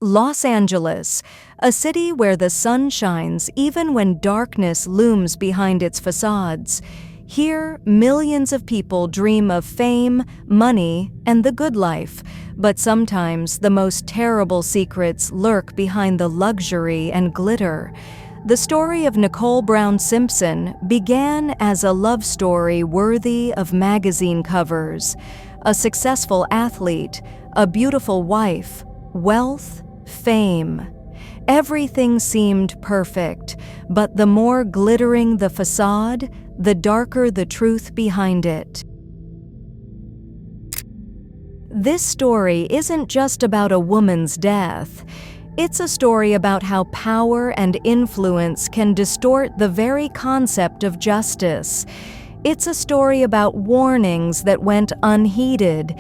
Los Angeles, a city where the sun shines even when darkness looms behind its facades. Here, millions of people dream of fame, money, and the good life, but sometimes the most terrible secrets lurk behind the luxury and glitter. The story of Nicole Brown Simpson began as a love story worthy of magazine covers. A successful athlete, a beautiful wife, wealth, fame. Everything seemed perfect, but the more glittering the facade, the darker the truth behind it. This story isn't just about a woman's death. It's a story about how power and influence can distort the very concept of justice. It's a story about warnings that went unheeded,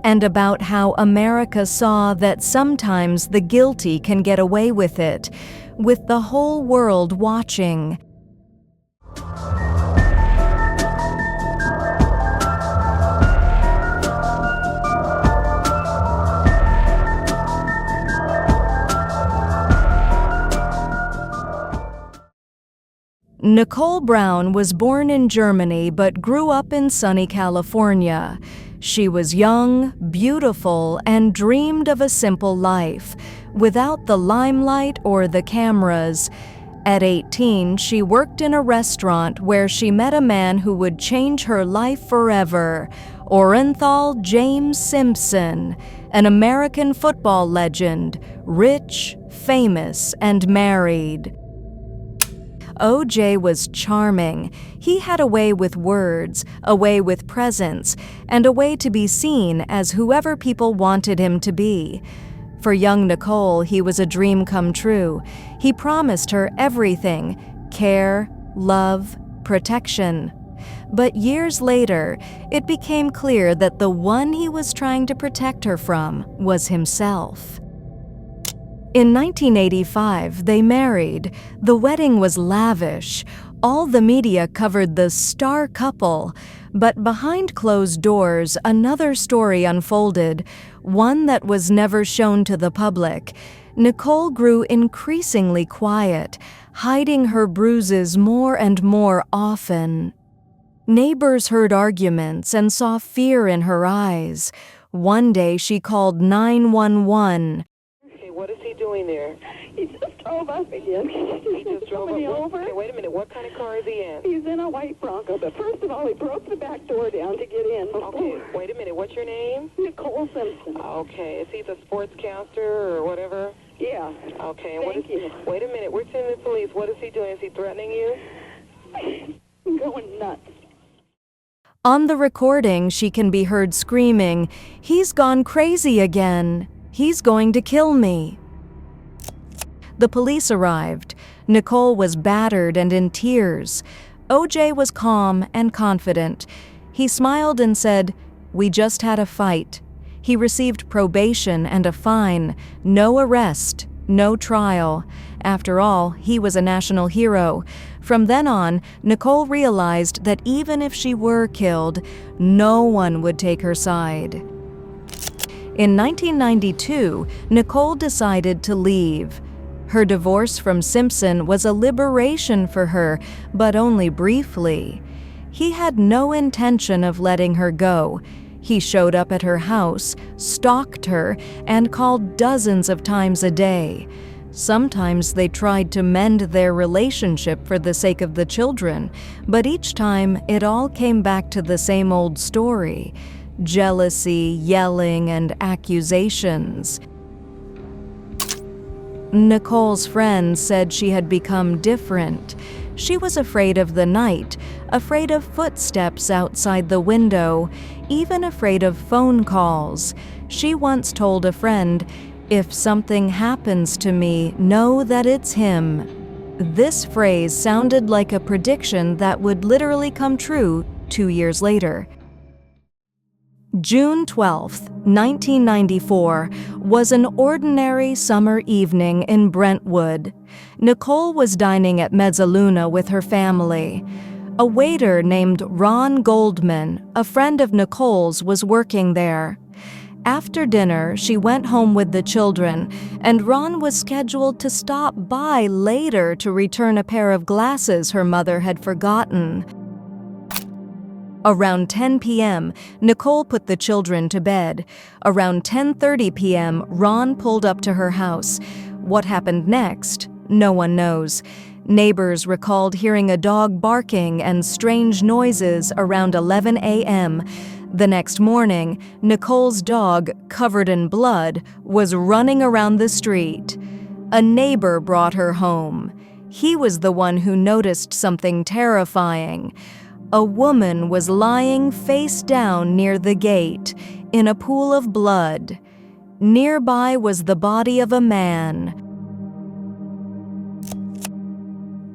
and about how America saw that sometimes the guilty can get away with it, with the whole world watching. Nicole Brown was born in Germany but grew up in sunny California. She was young, beautiful, and dreamed of a simple life, without the limelight or the cameras. At 18, she worked in a restaurant where she met a man who would change her life forever, Orenthal James Simpson, an American football legend, rich, famous, and married. OJ was charming. He had a way with words, a way with presence, and a way to be seen as whoever people wanted him to be. For young Nicole, he was a dream come true. He promised her everything: care, love, protection. But years later, it became clear that the one he was trying to protect her from was himself. In 1985, they married. The wedding was lavish. All the media covered the star couple. But behind closed doors, another story unfolded, one that was never shown to the public. Nicole grew increasingly quiet, hiding her bruises more and more often. Neighbors heard arguments and saw fear in her eyes. One day she called 911. What is he doing there? He just drove up again. He just drove up. Me over. Okay, wait a minute. What kind of car is he in? He's in a white Bronco, but first of all, he broke the back door down to get in. Okay, wait a minute. What's your name? Nicole Simpson. Okay, is he the sportscaster or whatever? Yeah. Okay, Thank you. Wait a minute. We're sending the police. What is he doing? Is he threatening you? I'm going nuts. On the recording, she can be heard screaming, "He's gone crazy again. He's going to kill me." The police arrived. Nicole was battered and in tears. OJ was calm and confident. He smiled and said, "We just had a fight." He received probation and a fine, no arrest, no trial. After all, he was a national hero. From then on, Nicole realized that even if she were killed, no one would take her side. In 1992, Nicole decided to leave. Her divorce from Simpson was a liberation for her, but only briefly. He had no intention of letting her go. He showed up at her house, stalked her, and called dozens of times a day. Sometimes they tried to mend their relationship for the sake of the children, but each time it all came back to the same old story: jealousy, yelling, and accusations. Nicole's friends said she had become different. She was afraid of the night, afraid of footsteps outside the window, even afraid of phone calls. She once told a friend, "If something happens to me, know that it's him." This phrase sounded like a prediction that would literally come true 2 years later. June 12, 1994, was an ordinary summer evening in Brentwood. Nicole was dining at Mezzaluna with her family. A waiter named Ron Goldman, a friend of Nicole's, was working there. After dinner, she went home with the children, and Ron was scheduled to stop by later to return a pair of glasses her mother had forgotten. Around 10 p.m., Nicole put the children to bed. Around 10:30 p.m., Ron pulled up to her house. What happened next? No one knows. Neighbors recalled hearing a dog barking and strange noises around 11 a.m. The next morning, Nicole's dog, covered in blood, was running around the street. A neighbor brought her home. He was the one who noticed something terrifying. A woman was lying face down near the gate, in a pool of blood. Nearby was the body of a man.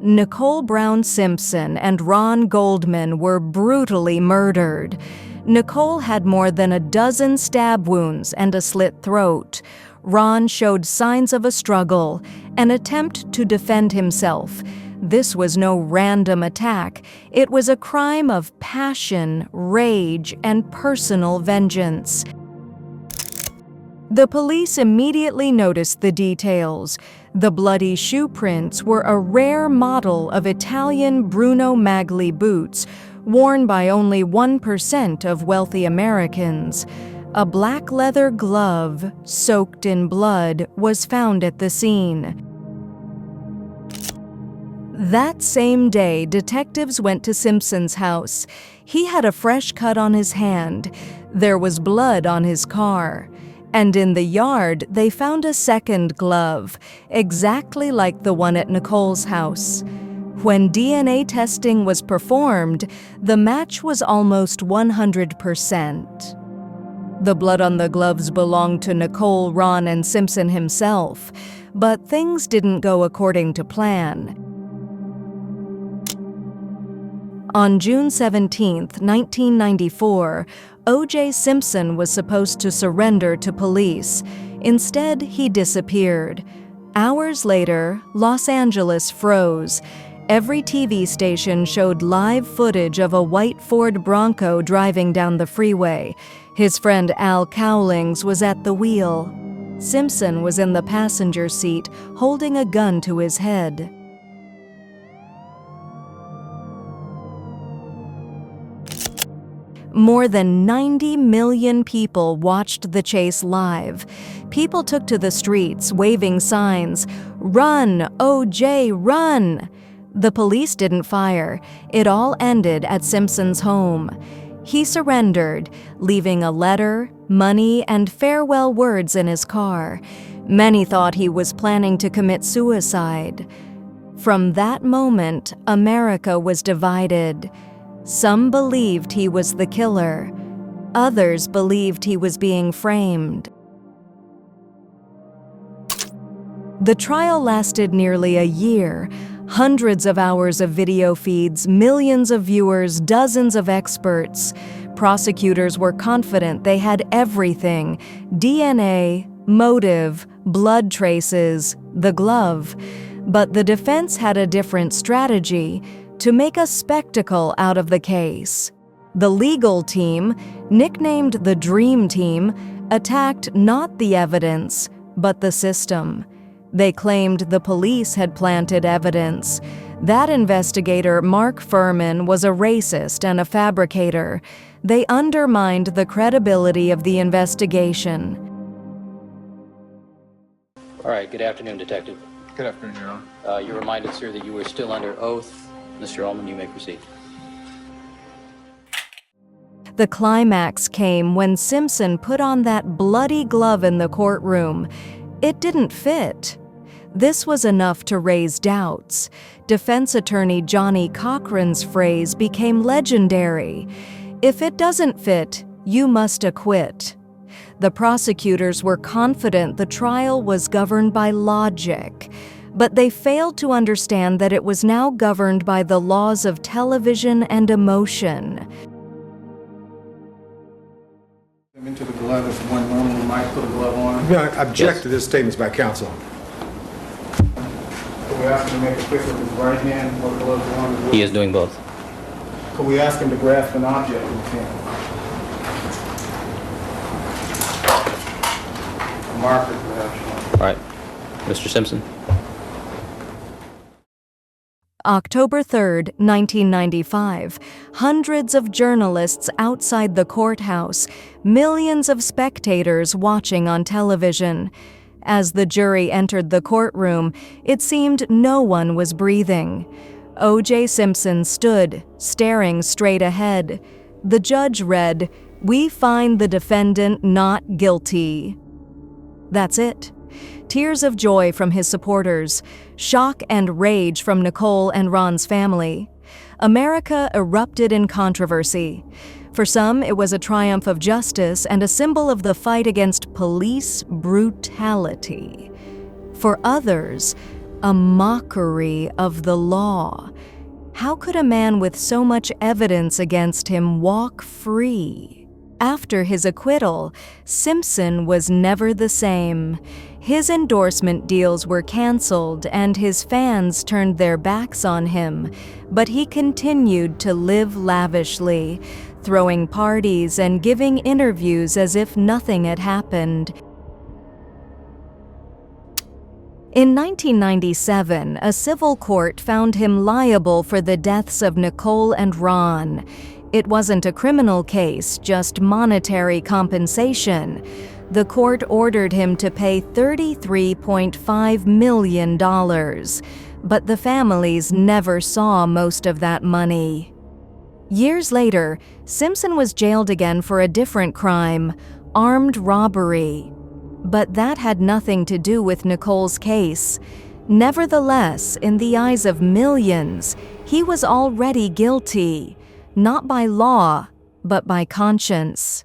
Nicole Brown Simpson and Ron Goldman were brutally murdered. Nicole had more than a dozen stab wounds and a slit throat. Ron showed signs of a struggle, an attempt to defend himself. This was no random attack. It was a crime of passion, rage, and personal vengeance. The police immediately noticed the details. The bloody shoe prints were a rare model of Italian Bruno Magli boots, worn by only 1% of wealthy Americans. A black leather glove, soaked in blood, was found at the scene. That same day, detectives went to Simpson's house. He had a fresh cut on his hand. There was blood on his car. And in the yard, they found a second glove, exactly like the one at Nicole's house. When DNA testing was performed, the match was almost 100%. The blood on the gloves belonged to Nicole, Ron, and Simpson himself, but things didn't go according to plan. On June 17, 1994, O.J. Simpson was supposed to surrender to police. Instead, he disappeared. Hours later, Los Angeles froze. Every TV station showed live footage of a white Ford Bronco driving down the freeway. His friend Al Cowlings was at the wheel. Simpson was in the passenger seat, holding a gun to his head. More than 90 million people watched the chase live. People took to the streets, waving signs, "Run, OJ, run!" The police didn't fire. It all ended at Simpson's home. He surrendered, leaving a letter, money, and farewell words in his car. Many thought he was planning to commit suicide. From that moment, America was divided. Some believed he was the killer. Others believed he was being framed. The trial lasted nearly a year. Hundreds of hours of video feeds, millions of viewers, dozens of experts. Prosecutors were confident they had everything: DNA, motive, blood traces, the glove. But the defense had a different strategy: to make a spectacle out of the case. The legal team, nicknamed the Dream Team, attacked not the evidence, but the system. They claimed the police had planted evidence. That investigator, Mark Furman, was a racist and a fabricator. They undermined the credibility of the investigation. All right, good afternoon, Detective. Good afternoon, Your Honor. You're reminded, sir, that you were still under oath. Mr. Ullman, you may proceed. The climax came when Simpson put on that bloody glove in the courtroom. It didn't fit. This was enough to raise doubts. Defense attorney Johnny Cochran's phrase became legendary: "If it doesn't fit, you must acquit." The prosecutors were confident the trial was governed by logic, but they failed to understand that it was now governed by the laws of television and emotion. Into the glove as one normally might put a glove on. I object to this statements by counsel. Could we ask him to make a quick with his right hand or glove on? He is doing both. Could we ask him to grasp an object with his hand? marker you have. All right. Mr. Simpson. October 3rd, 1995. Hundreds of journalists outside the courthouse, millions of spectators watching on television. As the jury entered the courtroom, it seemed no one was breathing. O.J. Simpson stood, staring straight ahead. The judge read, "We find the defendant not guilty." That's it. Tears of joy from his supporters, shock and rage from Nicole and Ron's family. America erupted in controversy. For some, it was a triumph of justice and a symbol of the fight against police brutality. For others, a mockery of the law. How could a man with so much evidence against him walk free? After his acquittal, Simpson was never the same. His endorsement deals were canceled and his fans turned their backs on him, but he continued to live lavishly, throwing parties and giving interviews as if nothing had happened. In 1997, a civil court found him liable for the deaths of Nicole and Ron. It wasn't a criminal case, just monetary compensation. The court ordered him to pay $33.5 million, but the families never saw most of that money. Years later, Simpson was jailed again for a different crime, armed robbery. But that had nothing to do with Nicole's case. Nevertheless, in the eyes of millions, he was already guilty, not by law, but by conscience.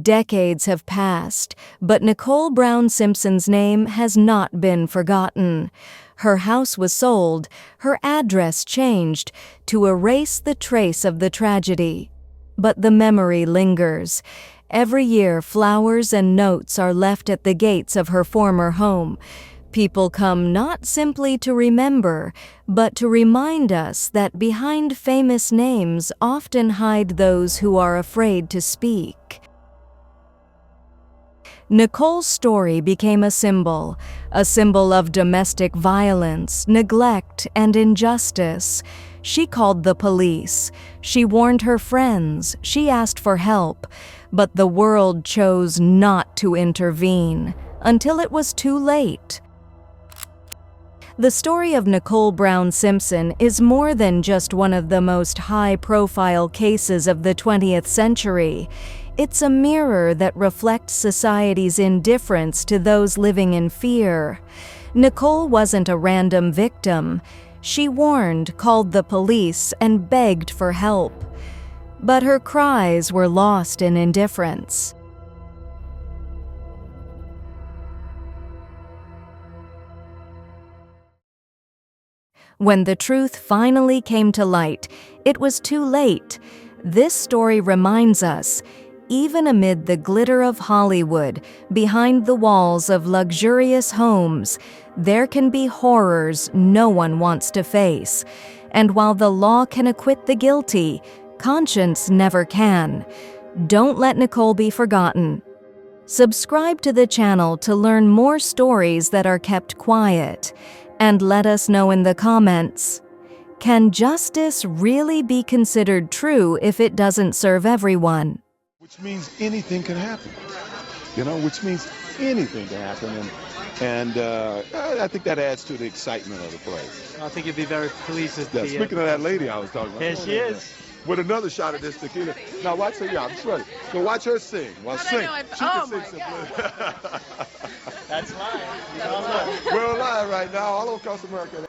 Decades have passed, but Nicole Brown Simpson's name has not been forgotten. Her house was sold, her address changed to erase the trace of the tragedy. But the memory lingers. Every year, flowers and notes are left at the gates of her former home. People come not simply to remember, but to remind us that behind famous names often hide those who are afraid to speak. Nicole's story became a symbol of domestic violence, neglect, and injustice. She called the police. She warned her friends. She asked for help. But the world chose not to intervene until it was too late. The story of Nicole Brown Simpson is more than just one of the most high-profile cases of the 20th century. It's a mirror that reflects society's indifference to those living in fear. Nicole wasn't a random victim. She warned, called the police, and begged for help. But her cries were lost in indifference. When the truth finally came to light, it was too late. This story reminds us, even amid the glitter of Hollywood, behind the walls of luxurious homes, there can be horrors no one wants to face. And while the law can acquit the guilty, conscience never can. Don't let Nicole be forgotten. Subscribe to the channel to learn more stories that are kept quiet. And let us know in the comments, can justice really be considered true if it doesn't serve everyone? Which means anything can happen, which means anything can happen. And I think that adds to the excitement of the play. I think you'd be very pleased with Speaking of that lady I was talking about. Here she is. With another shot of this tequila. Now watch her, I'm sweating. So watch her sing. Well, sing. She can sing simply. That's live. We're live right now all across America.